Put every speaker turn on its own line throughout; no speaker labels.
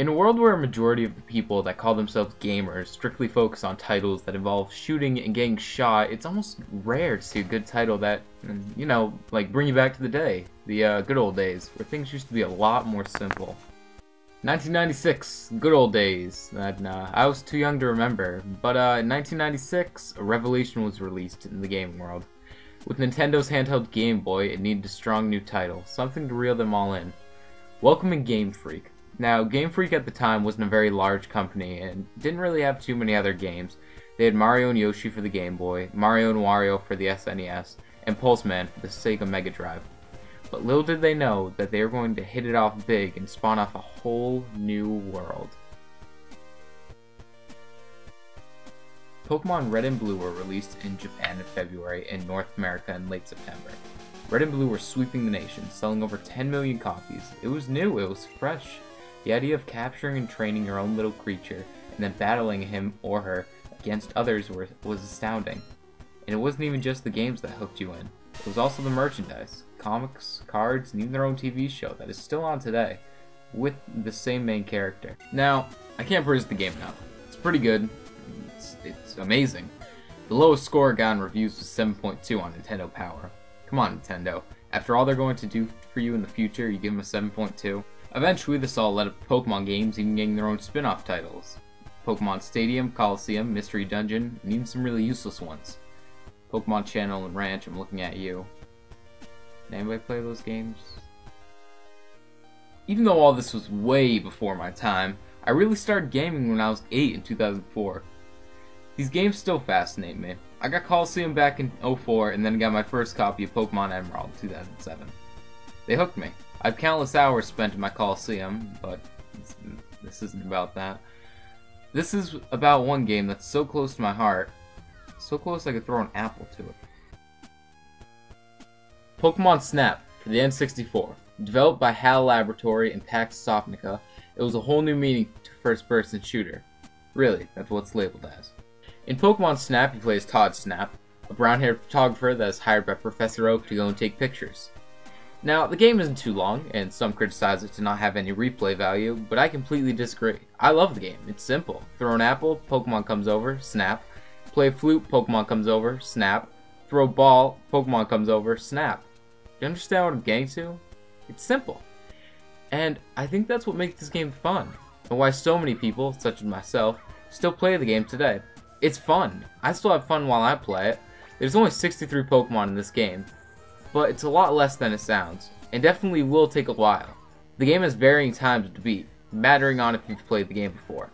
In a world where a majority of the people that call themselves gamers strictly focus on titles that involve shooting and getting shot, it's almost rare to see a good title that, you know, like bring you back to the day, the good old days, where things used to be a lot more simple. 1996, good old days, that I was too young to remember, but in 1996, a revelation was released in the gaming world. With Nintendo's handheld Game Boy, it needed a strong new title, something to reel them all in. Welcoming Game Freak. Now, Game Freak at the time wasn't a very large company and didn't really have too many other games. They had Mario and Yoshi for the Game Boy, Mario and Wario for the SNES, and Pulseman for the Seag Megadrive. But little did they know that they were going to hit it off big and spawn off a whole new world. Pokemon Red and Blue were released in Japan in February and North America in late September. Red and Blue were sweeping the nation, selling over 10 million copies. It was new, it was fresh. The idea of capturing and training your own little creature, and then battling him or her against others was astounding. And it wasn't even just the games that hooked you in. It was also the merchandise, comics, cards, and even their own TV show that is still on today, with the same main character. Now, I can't praise the game enough. It's pretty good. It's amazing. The lowest score it got in reviews was 7.2 on Nintendo Power. Come on, Nintendo. After all they're going to do for you in the future, you give them a 7.2? Eventually, this all led up to Pokemon games even getting their own spin-off titles. Pokemon Stadium, Coliseum, Mystery Dungeon, and even some really useless ones. Pokemon Channel and Ranch, I'm looking at you. Did anybody play those games? Even though all this was way before my time, I really started gaming when I was 8 in 2004. These games still fascinate me. I got Coliseum back in 04 and then got my first copy of Pokemon Emerald in 2007. They hooked me. I have countless hours spent in my Coliseum, but this isn't about that. This is about one game that's so close to my heart, so close I could throw an apple to it. Pokemon Snap for the N64. Developed by HAL Laboratory and Pax Sopnica, it was a whole new meaning to first-person shooter. Really, that's what it's labeled as. In Pokemon Snap, you play as Todd Snap, a brown-haired photographer that is hired by Professor Oak to go and take pictures. Now, the game isn't too long, and some criticize it to not have any replay value, but I completely disagree. I love the game. It's simple. Throw an apple, Pokemon comes over, snap. Play a flute, Pokemon comes over, snap. Throw a ball, Pokemon comes over, snap. You understand what I'm getting to? It's simple. And I think that's what makes this game fun, and why so many people, such as myself, still play the game today. It's fun. I still have fun while I play it. There's only 63 Pokemon in this game, but it's a lot less than it sounds, and definitely will take a while. The game has varying times to beat, mattering on if you've played the game before.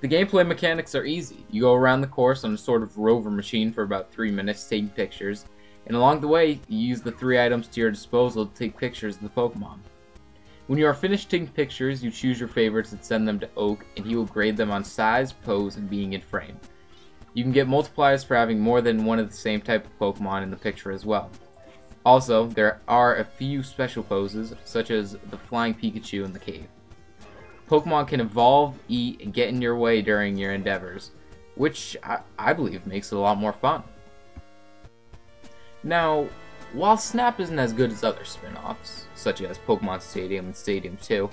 The gameplay mechanics are easy. You go around the course on a sort of rover machine for about 3 minutes taking pictures, and along the way, you use the 3 items to your disposal to take pictures of the Pokemon. When you are finished taking pictures, you choose your favorites and send them to Oak, and he will grade them on size, pose, and being in frame. You can get multipliers for having more than one of the same type of Pokemon in the picture as well. Also, there are a few special poses, such as the flying Pikachu in the cave. Pokemon can evolve, eat, and get in your way during your endeavors, which I believe makes it a lot more fun. Now, while Snap isn't as good as other spin-offs, such as Pokemon Stadium and Stadium 2,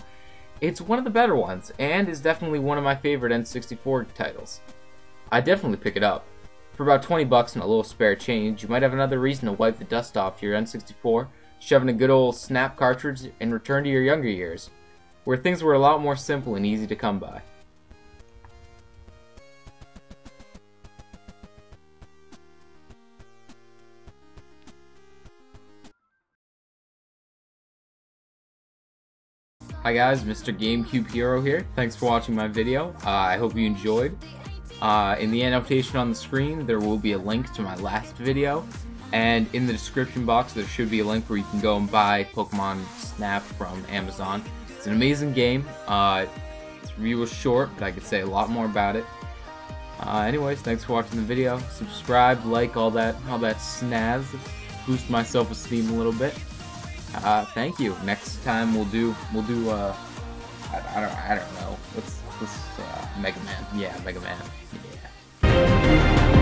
it's one of the better ones, and is definitely one of my favorite N64 titles. I'd definitely pick it up. For about 20 bucks and a little spare change, you might have another reason to wipe the dust off your N64, shove in a good old Snap cartridge, and return to your younger years, where things were a lot more simple and easy to come by. Hi guys, Mr. GameCube Hero here. Thanks for watching my video. I hope you enjoyed. In the annotation on the screen, there will be a link to my last video, and in the description box there should be a link where you can go and buy Pokemon Snap from Amazon. It's an amazing game. This review was short, but I could say a lot more about it. Anyways, thanks for watching the video. Subscribe, like, all that snazz. Boost my self-esteem a little bit. Thank you. Next time we'll do I don't know. Let's Mega Man. Yeah, Mega Man. Yeah.